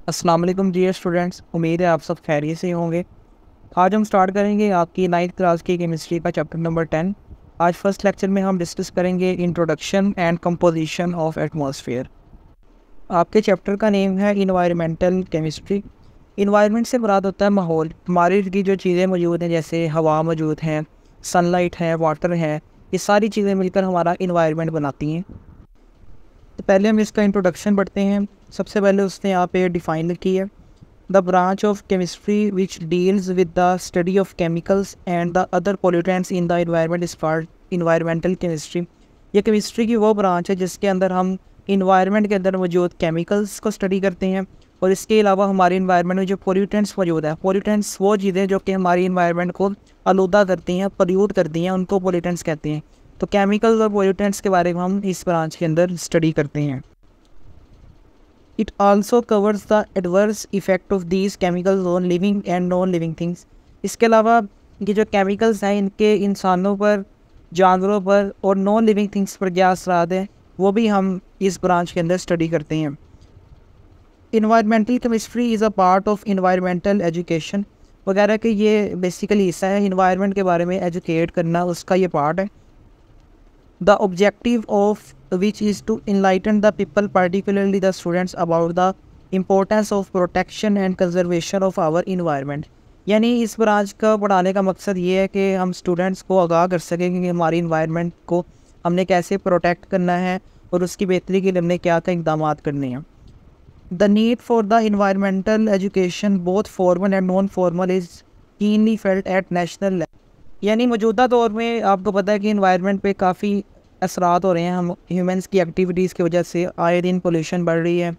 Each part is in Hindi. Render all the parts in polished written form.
अस्सलाम वालेकुम डियर स्टूडेंट्स, उम्मीद है आप सब खैरियत से होंगे। आज हम स्टार्ट करेंगे आपकी 9th क्लास की केमिस्ट्री का चैप्टर नंबर 10। आज फर्स्ट लेक्चर में हम डिस्कस करेंगे introduction and composition of atmosphere. आपके चैप्टर का नेम है इन्वायरमेंटल केमिस्ट्री। इन्वायरमेंट से मुराद होता है माहौल। हमारे इर्द गिर्द जो चीज़ें मौजूद हैं, जैसे हवा मौजूद हैं, सनलाइट है, वाटर है, ये सारी चीज़ें मिलकर हमारा इन्वायरमेंट बनाती हैं। तो पहले हम इसका इंट्रोडक्शन पढ़ते हैं। सबसे पहले उसने यहाँ पे डिफ़ाइन लिखी है, the branch of chemistry which deals with the study of chemicals and the other pollutants in the environment is called environmental chemistry. ये केमिस्ट्री की वो ब्रांच है जिसके अंदर हम इन्वायरमेंट के अंदर मौजूद केमिकल्स को स्टडी करते हैं, और इसके अलावा हमारे इन्वायरमेंट में जो पोल्यूटेंट्स मौजूद है, पोल्यूटेंट्स वो चीज़ें जो कि हमारी इन्वायरमेंट को आलूदा करती हैं, पोल्यूट करती हैं, उनको पोल्यूटेंट्स कहते हैं। तो केमिकल्स और पोल्यूटेंट्स के बारे में हम इस ब्रांच के अंदर स्टडी करते हैं। It also covers the adverse effect of these chemicals on living and non living things. इसके अलावा ये जो केमिकल्स हैं, इनके इंसानों पर, जानवरों पर और नॉन लिविंग थिंग्स पर क्या असरात हैं, वो भी हम इस ब्रांच के अंदर स्टडी करते हैं। Environmental chemistry is a part of environmental education वगैरह के, ये बेसिकली हिस्सा है इन्वायरमेंट के बारे में एजुकेट करना, उसका ये पार्ट है। The objective of which is to enlighten the people, particularly the students, about the importance of protection and conservation of our environment। यानी इस ब्रांच का पढ़ाने का मकसद ये है कि हम स्टूडेंट्स को आगाह कर सकें कि हमारी इन्वायरमेंट को हमने कैसे प्रोटेक्ट करना है और उसकी बेहतरी के लिए हमने क्या क्या इकदाम करने हैं। The need for the environmental education both formal and non formal is keenly felt at national level. यानी मौजूदा दौर में आपको पता है कि इन्वायरमेंट पे काफ़ी असरात हो रहे हैं, हम ह्यूमंस की एक्टिविटीज़ की वजह से आए दिन पोल्यूशन बढ़ रही है,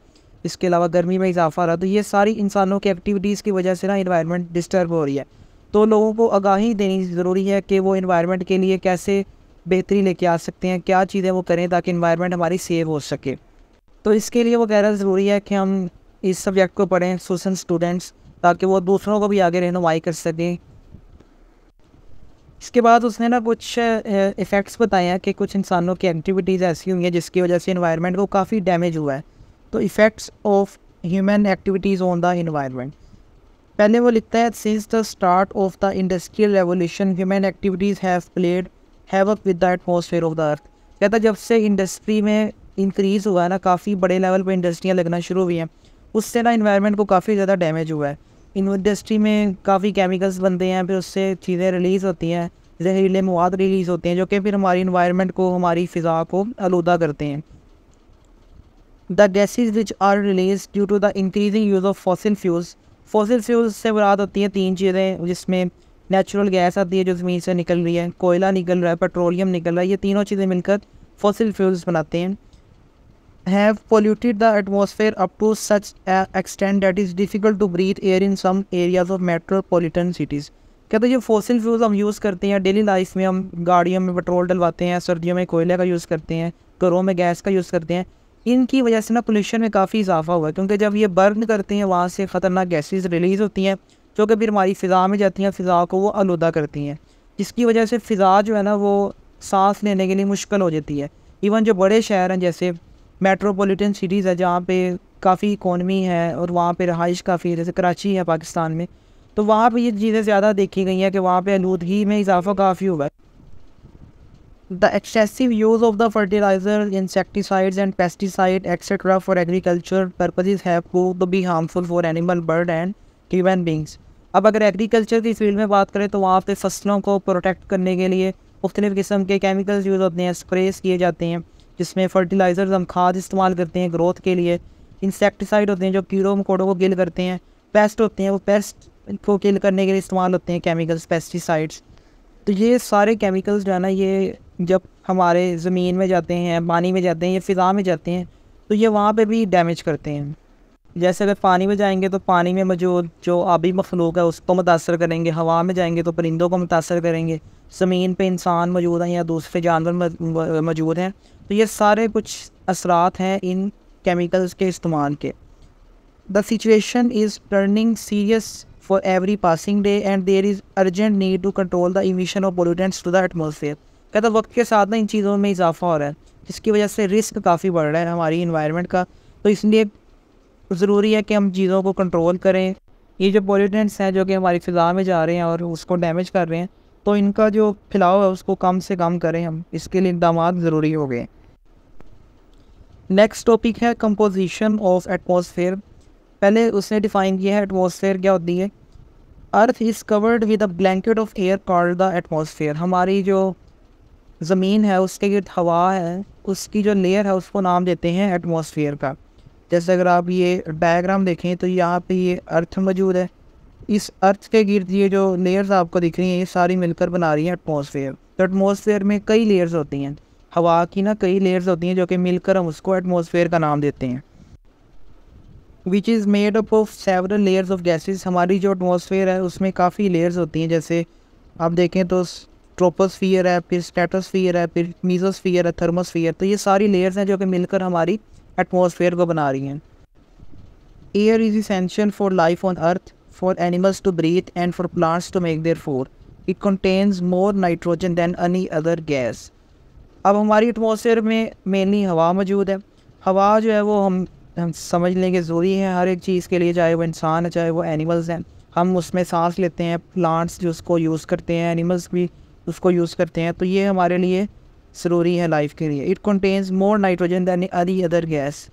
इसके अलावा गर्मी में इजाफा हो रहा है। तो ये सारी इंसानों की एक्टिविटीज़ की वजह से ना इन्वायरमेंट डिस्टर्ब हो रही है। तो लोगों को आगाही देनी ज़रूरी है कि वो इन्वायरमेंट के लिए कैसे बेहतरी लेके आ सकते हैं, क्या चीज़ें वो करें ताकि इन्वायरमेंट हमारी सेव हो सके। तो इसके लिए वो कह रहा ज़रूरी है कि हम इस सब्जेक्ट को पढ़ें स्टूडेंट्स, ताकि वो दूसरों को भी आगे रहनुमाई कर सकें। इसके बाद उसने ना कुछ इफ़ेक्ट्स बताए हैं कि कुछ इंसानों की एक्टिविटीज़ ऐसी हुई हैं जिसकी वजह से इन्वायरमेंट को काफ़ी डैमेज हुआ है। तो effects of human activities on the environment. पहले वो लिखता है, since the start of the industrial revolution human activities have played havoc with the atmosphere of the earth. कहता जब से इंडस्ट्री में इंक्रीज़ हुआ है ना, काफ़ी बड़े लेवल पर इंडस्ट्रियाँ लगना शुरू हुई हैं, उससे ना इन्वायरमेंट को काफ़ी ज़्यादा डैमेज हुआ है। इंडस्ट्री में काफ़ी केमिकल्स बनते हैं, फिर उससे चीज़ें रिलीज़ होती हैं, जहरीले मवाद रिलीज़ होते हैं, जो कि फिर हमारी इन्वायरमेंट को, हमारी फ़िज़ा को आलूदा करते हैं। The gases which are release due to the increasing use of fossil fuels. Fossil fuels से मुराद होती हैं तीन चीज़ें, जिसमें नेचुरल गैस आती है जो ज़मीन से निकल रही है, कोयला निकल रहा है, पेट्रोलियम निकल रहा है, ये तीनों चीज़ें मिलकर फॉसिल फ्यूल्स बनाते हैं। have polluted the atmosphere up to such extent that is difficult to breathe air in some areas of metropolitan cities। कहते हैं जो फॉसिल फ्यूल्स हम यूज़ करते हैं डेली लाइफ में, हम गाड़ियों में पेट्रोल डलवाते हैं, सर्दियों में कोयले का यूज़ करते हैं, घरों में गैस का यूज़ करते हैं, इनकी वजह से ना पोल्यूशन में काफ़ी इजाफा हुआ है। क्योंकि जब ये बर्न करते हैं, वहाँ से ख़तरनाक गैसेज रिलीज़ होती हैं जो कि फिर हमारी फ़िज़ा में जाती हैं, फ़िज़ा को वो आलूदा करती हैं, जिसकी वजह से फ़िज़ा जो है ना वो सांस लेने के लिए मुश्किल हो जाती है। इवन जो बड़े शहर हैं, जैसे मेट्रोपॉलिटन सिटीज़ है जहाँ पे काफ़ी इकोनमी है और वहाँ पे रहाइश काफ़ी है, जैसे कराची है पाकिस्तान में, तो वहाँ पे ये चीज़ें ज़्यादा देखी गई हैं कि वहाँ पे आलूदगी में इजाफा काफ़ी हुआ है। The excessive use of the fertiliser, insecticides and pesticide etcetera for agriculture purposes have proved to be harmful for animal, bird and human beings. अब अगर एग्रीकल्चर की फील्ड में बात करें तो वहाँ पे फसलों को प्रोटेक्ट करने के लिए मुख्तलिफ़ किस्म के केमिकल्स यूज़ होते हैं, स्प्रेस किए जाते हैं, जिसमें फर्टिलाइज़र्स हम खाद इस्तेमाल करते हैं ग्रोथ के लिए, इंसेक्टिसाइड होते हैं जो कीड़ों मकोड़ों को किल करते हैं, पेस्ट होते हैं वो पेस्ट को किल करने के लिए इस्तेमाल होते हैं केमिकल्स, पेस्टिसाइड्स। तो ये सारे केमिकल्स जो है ना, ये जब हमारे ज़मीन में जाते हैं, पानी में जाते हैं, ये फ़िज़ा में जाते हैं, तो ये वहाँ पे भी डैमेज करते हैं। जैसे अगर पानी में जाएंगे तो पानी में मौजूद जो आबी मखलूक है उसको मुतासर करेंगे, हवा में जाएंगे तो परिंदों को मुतासर करेंगे, ज़मीन पे इंसान मौजूद हैं या दूसरे जानवर मौजूद हैं, तो ये सारे कुछ असरात हैं इन केमिकल्स के इस्तेमाल के। The situation is turning serious for every passing day and there is urgent need to control the emission of pollutants to the atmosphere. कहता वक्त के साथ ना इन चीज़ों में इजाफा हो रहा है, जिसकी वजह से रिस्क काफ़ी बढ़ रहा है हमारी इन्वायरमेंट का। तो इसलिए ज़रूरी है कि हम चीज़ों को कंट्रोल करें। ये जो पॉल्यूटेंट्स हैं जो कि हमारी फ़िज़ा में जा रहे हैं और उसको डैमेज कर रहे हैं, तो इनका जो फैलाव है उसको कम से कम करें हम, इसके लिए इक़दामात ज़रूरी हो गए। नेक्स्ट टॉपिक है कंपोजिशन ऑफ एटमॉस्फेयर। पहले उसने डिफ़ाइन किया है एटमॉस्फेयर क्या होती है। Earth is covered with a blanket of air called the atmosphere. हमारी जो ज़मीन है उसके गिर्द हवा है, उसकी जो लेयर है उसको नाम देते हैं एटमॉस्फेयर का। जैसे अगर आप ये डायग्राम देखें तो यहाँ पे ये अर्थ मौजूद है, इस अर्थ के गिर्द ये जो लेयर्स आपको दिख रही हैं ये सारी मिलकर बना रही हैं एटमॉस्फेयर। तो एटमॉस्फेयर में कई लेयर्स होती हैं, हवा की ना कई लेयर्स होती हैं जो कि मिलकर हम उसको एटमॉस्फेयर का नाम देते हैं। Which is made up of several layers of gases. हमारी जो एटमॉस्फेयर है उसमें काफ़ी लेयर्स होती हैं, जैसे आप देखें तो ट्रोपोस्फियर है, फिर स्ट्रेटोस्फियर है, फिर मीजोस्फियर है, थर्मोस्फियर। तो ये सारी लेयर्स हैं जो कि मिलकर हमारी एटमॉस्फेयर को बना रही हैं। Air is essential for life on earth, for animals to breathe and for plants to make their food. It contains more nitrogen than any other gas. अब हमारी एटमॉस्फेयर में मेनली हवा मौजूद है। हवा जो है वो हम समझ लें कि ज़रूरी है हर एक चीज़ के लिए, चाहे वो इंसान है चाहे वो एनिमल्स हैं। हम उसमें सांस लेते हैं, प्लांट्स जो उसको यूज़ करते हैं, एनिमल्स भी उसको यूज़ करते हैं, तो ये हमारे लिए ज़रूरी है लाइफ के लिए। It contains more nitrogen than any other gas.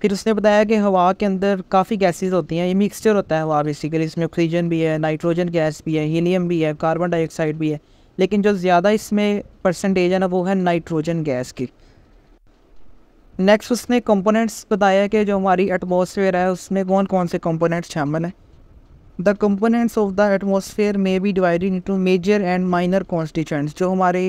फिर उसने बताया कि हवा के अंदर काफ़ी गैसेस होती हैं, ये मिक्सचर होता है हवा बेसिकली। इसमें ऑक्सीजन भी है, नाइट्रोजन गैस भी है, हीलियम भी है, कार्बन डाइऑक्साइड भी है, लेकिन जो ज़्यादा इसमें परसेंटेज है ना वो है नाइट्रोजन गैस की। नेक्स्ट उसने कंपोनेंट्स बताया कि जो हमारी एटमॉस्फेयर है उसमें कौन कौन से कंपोनेंट्स शामिल हैं। The components of the atmosphere may be divided into major and minor constituents. जो हमारे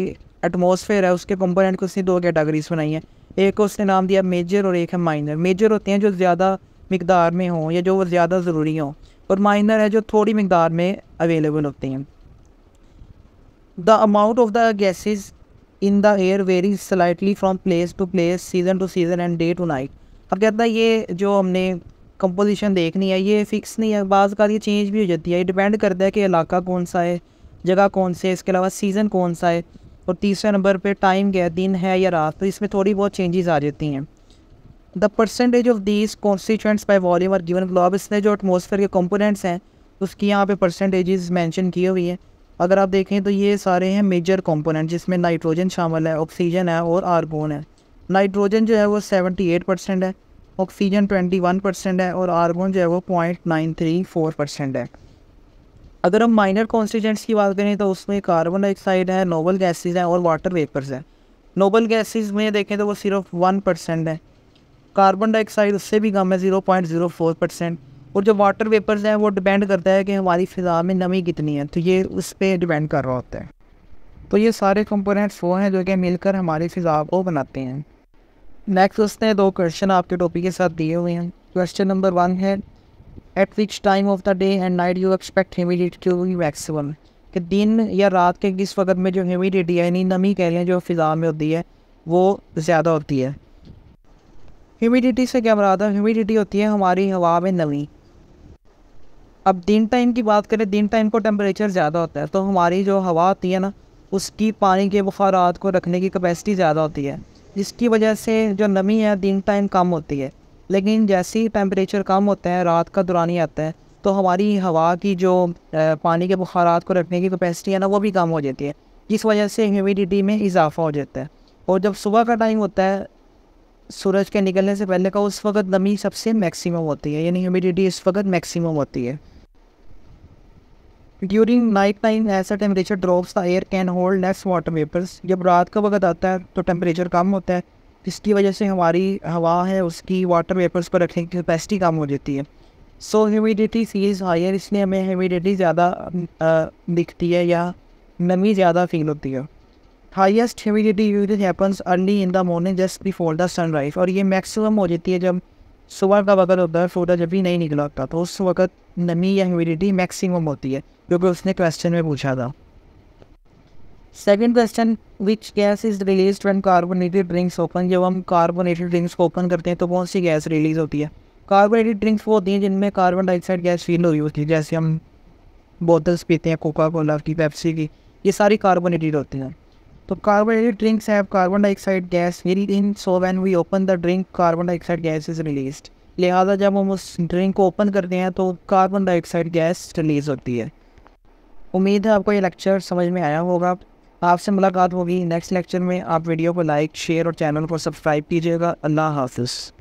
एटमॉस्फेयर है उसके कंपोनेंट को उसने दो कैटेगरीज बनाई हैं, एक को उसने नाम दिया मेजर और एक है माइनर। मेजर होते हैं जो ज़्यादा मिकदार में हों या जो ज़्यादा ज़रूरी हों, और माइनर है जो थोड़ी मिकदार में अवेलेबल होती हैं। The amount of the gases in the air varies slightly from place to place, season to season and day to night. अब कहता है ये जो हमने कंपोजिशन देखनी है ये फ़िक्स नहीं है, बाज़ का ये चेंज भी हो जाती है। ये डिपेंड करता है कि इलाका कौन सा है, जगह कौन से है, इसके अलावा सीज़न कौन सा है, और तीसरे नंबर पे टाइम क्या है, दिन है या रात। तो इसमें थोड़ी बहुत चेंजेस आ जाती हैं। The percentage of these constituents by volume are given below. अब इसने जो एटमॉस्फेयर के कंपोनेंट्स हैं उसकी यहाँ पे परसेंटेजेस मेंशन की हुई है। अगर आप देखें तो ये सारे हैं मेजर कंपोनेंट, जिसमें नाइट्रोजन शामिल है, ऑक्सीजन है और आर्गोन है। नाइट्रोजन जो है वो 78% है, ऑक्सीजन 21% है और आर्गोन जो है वो 0.934% है। अगर हम माइनर कॉन्स्टिट्यूएंट्स की बात करें तो उसमें कार्बन डाइऑक्साइड है, नोबल गैसेज हैं और वाटर वेपर्स हैं। नोबल गैसेज में देखें तो वो सिर्फ 1% है, कार्बन डाइऑक्साइड उससे भी कम है 0.04%, और जो वाटर वेपर्स हैं वो डिपेंड करता है कि हमारी फ़िज़ा में नमी कितनी है, तो ये उस पर डिपेंड कर रहा होता है। तो ये सारे कंपोनेंट्स वो हैं जो कि मिलकर हमारी फ़िज़ा को बनाते हैं। नेक्स्ट उसने दो क्वेश्चन आपके टॉपिक के साथ दिए हुए हैं। क्वेश्चन नंबर 1 है at which time of the day and night you expect humidity to be maximum. कि दिन या रात के किस वक्त में जो ह्यूमिडिटी है यानी नमी कह लें जो फ़िज़ा में होती है वो ज़्यादा होती है। ह्यूमिडिटी से क्या मुराद है? ह्यूमिडिटी होती है हमारी हवा में नमी। अब दिन टाइम की बात करें, दिन टाइम को टेम्परेचर ज़्यादा होता है तो हमारी जो हवा होती है ना उसकी पानी के बुखारात को रखने की कैपेसिटी ज़्यादा होती है, जिसकी वजह से जो नमी है दिन टाइम कम होती है। लेकिन जैसे ही टेम्परेचर कम होता है, रात का दौरानी आता है, तो हमारी हवा की जो पानी के बुखारात को रखने की कैपेसिटी है ना वो भी कम हो जाती है, जिस वजह से ह्यूमिडिटी में इजाफा हो जाता है। और जब सुबह का टाइम होता है सूरज के निकलने से पहले का, उस वक्त नमी सबसे मैक्सिमम होती है, यानी ह्यूमिडिटी इस वक्त मैक्सिमम होती है। During night time as temperature drops the air can hold less water vapours. जब रात का वक्त आता है तो टेम्परेचर कम होता है, जिसकी वजह से हमारी हवा है उसकी वाटर वेपर्स पर रखने की कैपेसिटी कम हो जाती है। सो ह्यूमिडिटी फील्स हायर, इसलिए हमें ह्यूमिडिटी ज़्यादा दिखती है या नमी ज़्यादा फील होती है। Highest humidity usually happens early in the morning just before the sunrise, और ये मैक्सिमम हो जाती है जब सुबह का वक्त होता है, सूरज जब भी नहीं निकला होता, तो उस वक्त नमी या ह्यूमिडिटी मैक्सिमम होती है, क्योंकि उसने क्वेश्चन में पूछा था। Second question, which gas is release when carbonated drinks open. जब हम कार्बोनेटेड ड्रिंक्स को ओपन करते हैं तो कौन सी गैस रिलीज होती है? कार्बोनेटेड ड्रिंक्स वो होती हैं जिनमें कार्बन डाइऑक्साइड गैस फील हो रही होती है, जैसे हम बोतल्स पीते हैं कोका कोला की, पेप्सी की, ये सारी कार्बोनेटेड होती हैं। तो carbonated drinks have carbon dioxide gas very in, so when we open the drink carbon dioxide gas is released. लिहाजा जब हम उस ड्रिंक को ओपन करते हैं तो कार्बन डाइऑक्साइड गैस रिलीज़ होती है। उम्मीद है आपको ये लेक्चर समझ में आया होगा। आपसे मुलाकात होगी नेक्स्ट लेक्चर में। आप वीडियो को लाइक, शेयर और चैनल को सब्सक्राइब कीजिएगा। अल्लाह हाफ़िज़।